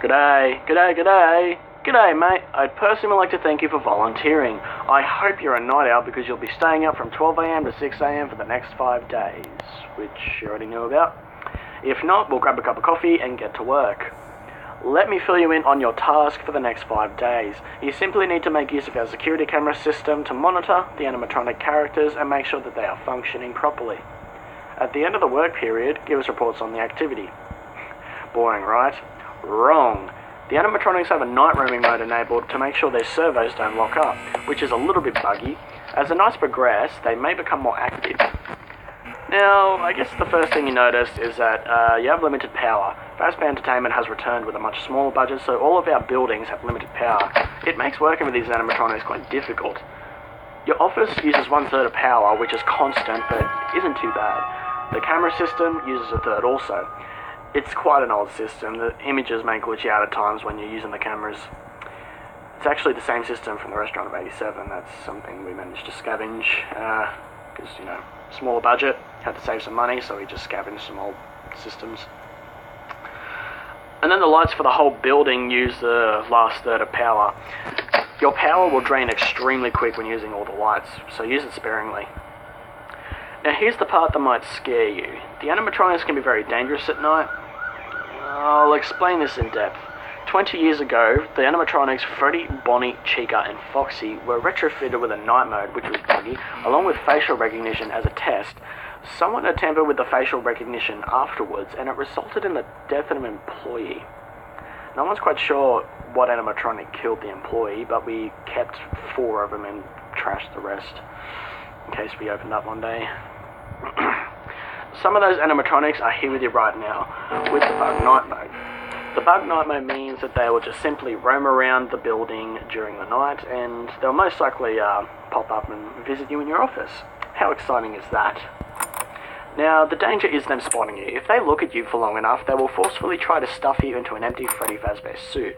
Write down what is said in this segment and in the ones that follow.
G'day, mate. I'd personally like to thank you for volunteering. I hope you're a night owl because you'll be staying up from 12 AM to 6 AM for the next 5 days, which you already know about. If not, we'll grab a cup of coffee and get to work. Let me fill you in on your task for the next 5 days. You simply need to make use of our security camera system to monitor the animatronic characters and make sure that they are functioning properly. At the end of the work period, give us reports on the activity. Boring, right? Wrong. The animatronics have a night roaming mode enabled to make sure their servos don't lock up, which is a little bit buggy. As the nights progress, they may become more active. Now, I guess the first thing you notice is that you have limited power. Fazbear Entertainment has returned with a much smaller budget, so all of our buildings have limited power. It makes working with these animatronics quite difficult. Your office uses 1/3 of power, which is constant, but isn't too bad. The camera system uses 1/3 also. It's quite an old system. The images may glitch out at times when you're using the cameras. It's actually the same system from the restaurant of 87. That's something we managed to scavenge, because, smaller budget, had to save some money, so we just scavenged some old systems. And then the lights for the whole building use the last third of power. Your power will drain extremely quick when using all the lights, so use it sparingly. Now here's the part that might scare you. The animatronics can be very dangerous at night. I'll explain this in depth. 20 years ago, the animatronics Freddy, Bonnie, Chica and Foxy were retrofitted with a night mode, which was buggy, along with facial recognition as a test. Someone had tampered with the facial recognition afterwards, and it resulted in the death of an employee. No one's quite sure what animatronic killed the employee, but we kept 4 of them and trashed the rest, in case we opened up one day. Some of those animatronics are here with you right now, with the bug night mode. The bug night mode means that they will just simply roam around the building during the night, and they'll most likely pop up and visit you in your office. How exciting is that? Now, the danger is them spotting you. If they look at you for long enough, they will forcefully try to stuff you into an empty Freddy Fazbear suit.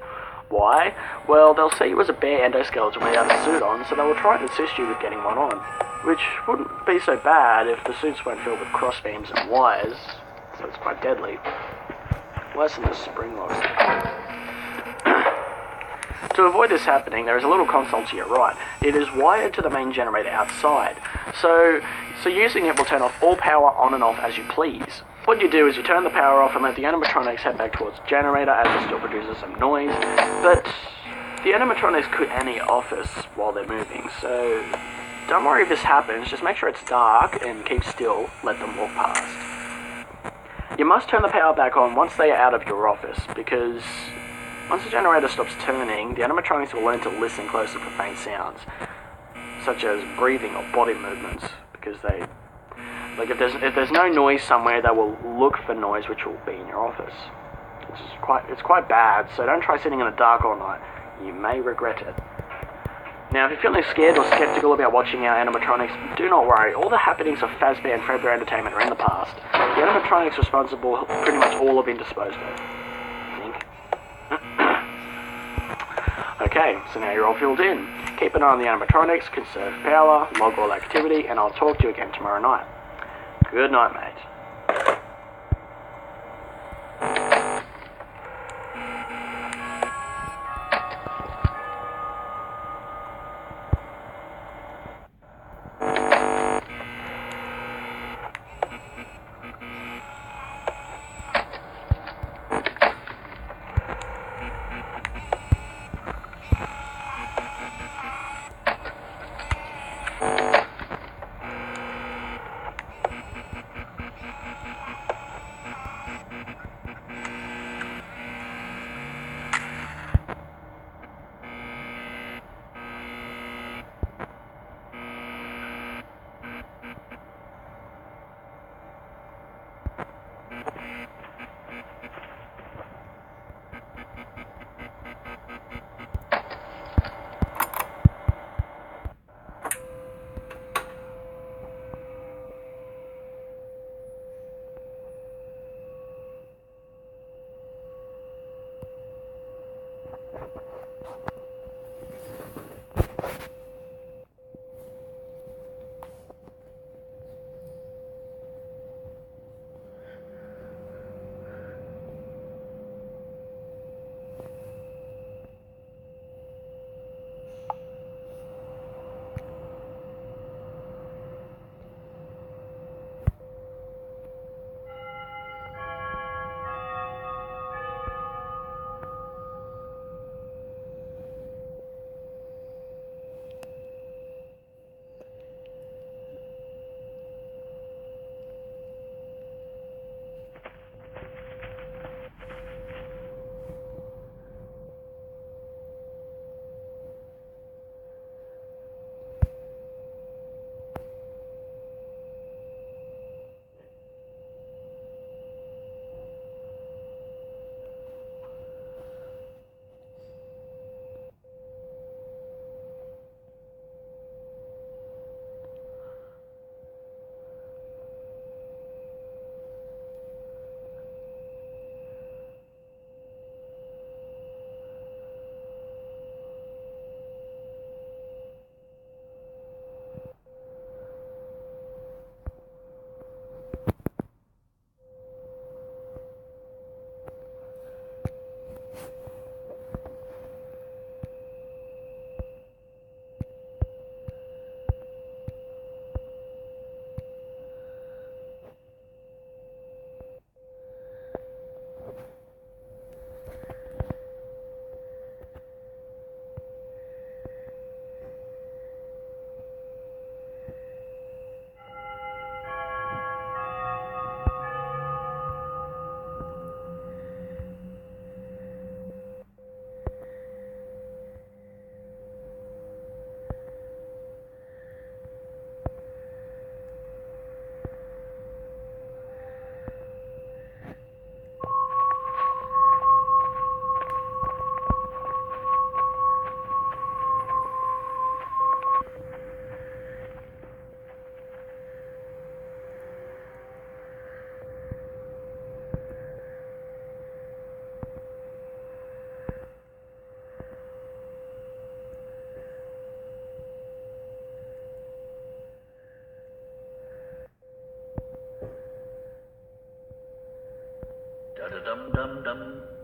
Why? Well, they'll see you as a bare endoskeleton without a suit on, so they will try and assist you with getting one on. Which wouldn't be so bad if the suits weren't filled with crossbeams and wires, so it's quite deadly. Worse than the spring locks. To avoid this happening, there is a little console to your right. It is wired to the main generator outside, so using it will turn off all power on and off as you please. What you do is you turn the power off and let the animatronics head back towards the generator as it still produces some noise, but the animatronics could enter your office while they're moving, so don't worry if this happens, just make sure it's dark and keep still, let them walk past. You must turn the power back on once they are out of your office, because once the generator stops turning, the animatronics will learn to listen closer for faint sounds, such as breathing or body movements, because if there's no noise somewhere, they will look for noise which will be in your office. It's quite bad, so don't try sitting in the dark all night. You may regret it. Now, if you're feeling scared or skeptical about watching our animatronics, do not worry. All the happenings of Fazbear and Fredbear Entertainment are in the past. The animatronics responsible pretty much all have been disposed of, I think. Okay, so now you're all filled in. Keep an eye on the animatronics, conserve power, log all activity, and I'll talk to you again tomorrow night. Good night, mate. Da-da-dum-dum-dum.